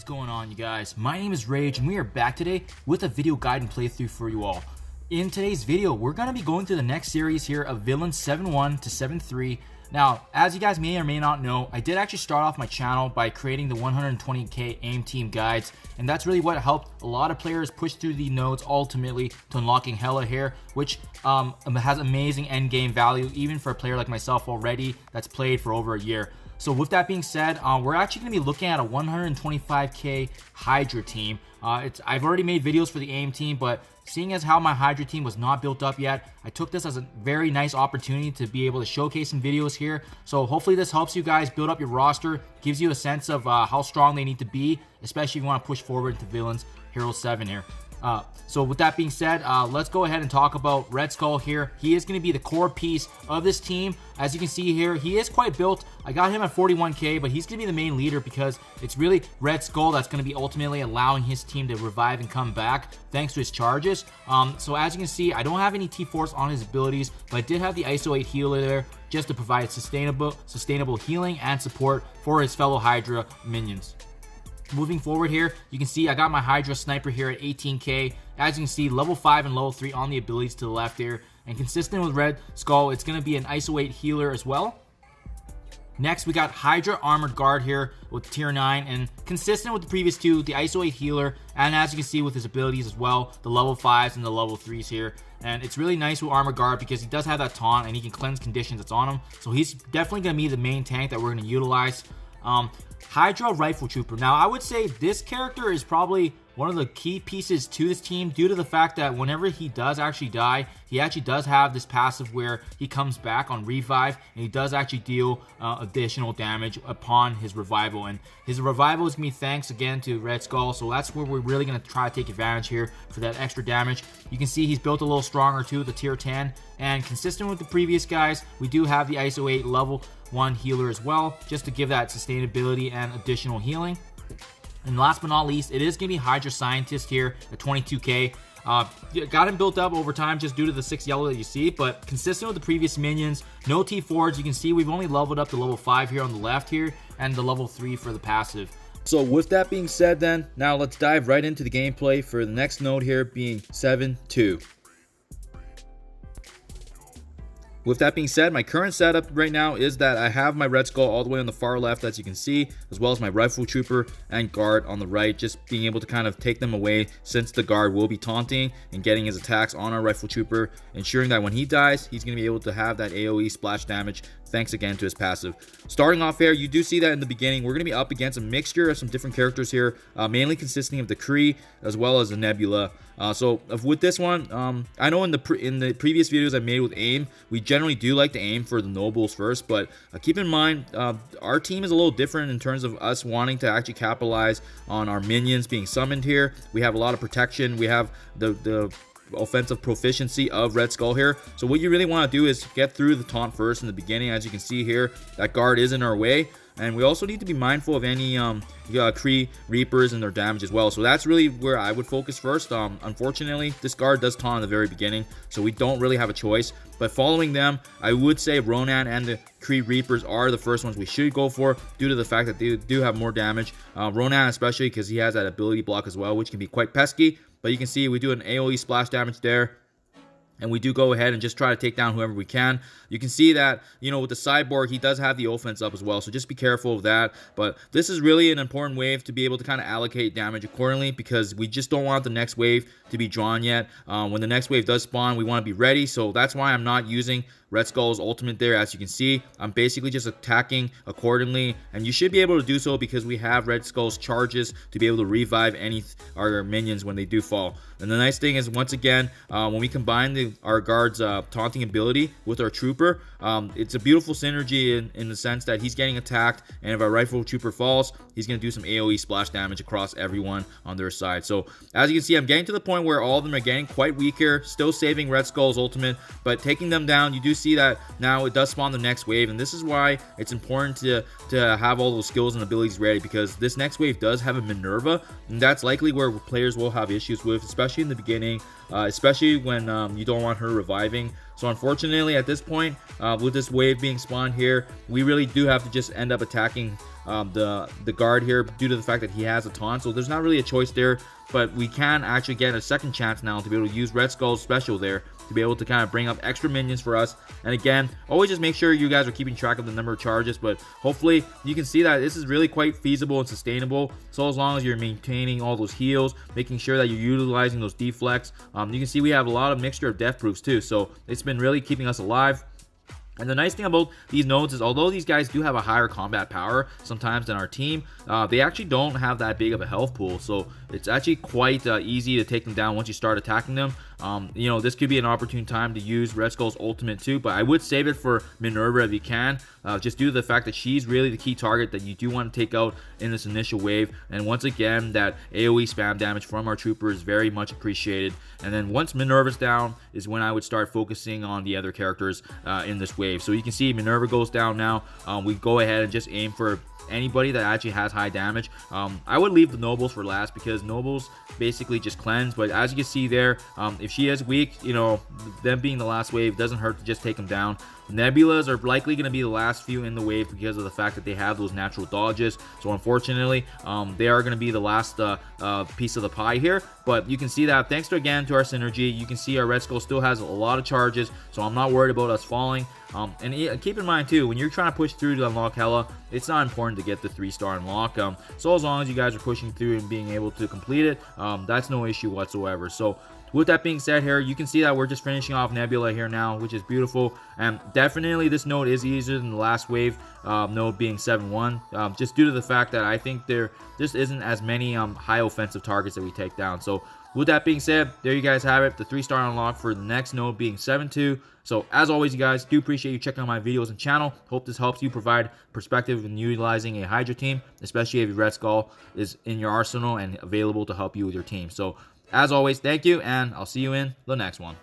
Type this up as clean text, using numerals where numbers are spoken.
going on, you guys? My name is Rage and we are back today with a video guide and playthrough for you all. In today's video, we're going to be going through the next series here of Villains 7-1 to 7-3. Now, as you guys may or may not know, I did actually start off my channel by creating the 120k aim team guides, and that's really what helped a lot of players push through the nodes ultimately to unlocking Hela here, which has amazing endgame value even for a player like myself already that's played for over a year. So with that being said, we're actually going to be looking at a 125k Hydra team. I've already made videos for the aim team, but seeing as how my Hydra team was not built up yet, I took this as a very nice opportunity to be able to showcase some videos here. So hopefully this helps you guys build up your roster, gives you a sense of how strong they need to be, especially if you want to push forward into Villains Hero 7 here. So with that being said, let's go ahead and talk about Red Skull here. He is going to be the core piece of this team. As you can see here, he is quite built. I got him at 41k, but he's going to be the main leader because it's really Red Skull that's going to be ultimately allowing his team to revive and come back thanks to his charges. So as you can see, I don't have any T-Force on his abilities, but I did have the ISO 8 healer there just to provide sustainable healing and support for his fellow Hydra minions. Moving forward here, you can see I got my Hydra Sniper here at 18k. As you can see, level 5 and level 3 on the abilities to the left here. And consistent with Red Skull, it's going to be an ISO 8 healer as well. Next, we got Hydra Armored Guard here with tier 9. And consistent with the previous two, the ISO 8 healer. And as you can see with his abilities as well, the level 5s and the level 3s here. And it's really nice with Armored Guard because he does have that taunt and he can cleanse conditions that's on him. So he's definitely going to be the main tank that we're going to utilize. Hydra Rifle Trooper. Now, I would say this character is probably one of the key pieces to this team due to the fact that whenever he does actually die, he actually does have this passive where he comes back on revive and he does actually deal additional damage upon his revival. And his revival is going to be thanks again to Red Skull, so that's where we're really going to try to take advantage here for that extra damage. You can see he's built a little stronger too, the tier 10, and consistent with the previous guys, we do have the ISO 8 level 1 healer as well, just to give that sustainability and additional healing. And last but not least, it is going to be Hydra Scientist here at 22k. Got him built up over time just due to the 6 yellow that you see, but consistent with the previous minions, no T4s. You can see we've only leveled up to level 5 here on the left here, and the level 3 for the passive. So with that being said then, now let's dive right into the gameplay for the next node here being 7-2. With that being said, my current setup right now is that I have my Red Skull all the way on the far left, as you can see, as well as my Rifle Trooper and Guard on the right, just being able to kind of take them away since the Guard will be taunting and getting his attacks on our Rifle Trooper, ensuring that when he dies, he's going to be able to have that AoE splash damage thanks again to his passive. Starting off here, you do see that in the beginning, we're going to be up against a mixture of some different characters here, mainly consisting of the Kree as well as the Nebula. So with this one, I know in the previous videos I made with aim, we generally do like to aim for the nobles first, but keep in mind our team is a little different in terms of us wanting to actually capitalize on our minions being summoned here. We have a lot of protection. We have the offensive proficiency of Red Skull here. So what you really want to do is get through the taunt first in the beginning. As you can see here, that Guard is in our way. And we also need to be mindful of any Kree Reapers and their damage as well. So that's really where I would focus first. Unfortunately, this Guard does taunt in the very beginning, so we don't really have a choice. But following them, I would say Ronan and the Kree Reapers are the first ones we should go for due to the fact that they do have more damage. Ronan especially because he has that ability block as well, which can be quite pesky. But you can see we do an AoE splash damage there. And we do go ahead and just try to take down whoever we can. You can see that, you know, with the Cyborg, he does have the offense up as well. So just be careful of that. But this is really an important wave to be able to kind of allocate damage accordingly, because we just don't want the next wave to be drawn yet. When the next wave does spawn, we want to be ready. So that's why I'm not using Red Skull's ultimate there. As you can see, I'm basically just attacking accordingly, and you should be able to do so because we have Red Skull's charges to be able to revive our minions when they do fall. And the nice thing is, once again, when we combine our Guard's taunting ability with our Trooper, it's a beautiful synergy in the sense that he's getting attacked, and if our Rifle Trooper falls, he's going to do some AoE splash damage across everyone on their side. So as you can see, I'm getting to the point where all of them are getting quite weak here, still saving Red Skull's ultimate, but taking them down. You do see that now it does spawn the next wave, and this is why it's important to have all those skills and abilities ready, because this next wave does have a Minerva, and that's likely where players will have issues with, especially in the beginning, especially when you don't don't want her reviving. So unfortunately at this point, with this wave being spawned here, we really do have to just end up attacking the guard here due to the fact that he has a taunt. So there's not really a choice there, but we can actually get a second chance now to be able to use Red Skull's special there to be able to kind of bring up extra minions for us. And again, always just make sure you guys are keeping track of the number of charges, but hopefully you can see that this is really quite feasible and sustainable. So as long as you're maintaining all those heals, making sure that you're utilizing those deflects, you can see we have a lot of mixture of death proofs too. So it's been really keeping us alive. And the nice thing about these nodes is, although these guys do have a higher combat power sometimes than our team, they actually don't have that big of a health pool. So it's actually quite easy to take them down once you start attacking them. You know, this could be an opportune time to use Red Skull's ultimate too, but I would save it for Minerva if you can, just due to the fact that she's really the key target that you do want to take out in this initial wave. And once again, that AoE spam damage from our trooper is very much appreciated. And then once Minerva's down is when I would start focusing on the other characters in this wave. So you can see Minerva goes down now. We go ahead and just aim for anybody that actually has high damage. I would leave the nobles for last because nobles basically just cleanse, but as you can see there, if she is weak, you know, them being the last wave doesn't hurt to just take them down. Nebulas are likely going to be the last few in the wave because of the fact that they have those natural dodges. So unfortunately, they are going to be the last piece of the pie here. But you can see that thanks to, again, to our synergy, you can see our Red Skull still has a lot of charges. So I'm not worried about us falling. And keep in mind too, when you're trying to push through to unlock Hela, it's not important to get the 3-star unlock. So as long as you guys are pushing through and being able to complete it, that's no issue whatsoever. So with that being said here, you can see that we're just finishing off Nebula here now, which is beautiful. And definitely this node is easier than the last wave node being 7-1, just due to the fact that I think there just isn't as many high offensive targets that we take down. So with that being said, there you guys have it, the 3-star unlock for the next node being 7-2. So as always, you guys, do appreciate you checking out my videos and channel. Hope this helps you provide perspective in utilizing a Hydra team, especially if your Red Skull is in your arsenal and available to help you with your team. So as always, thank you, and I'll see you in the next one.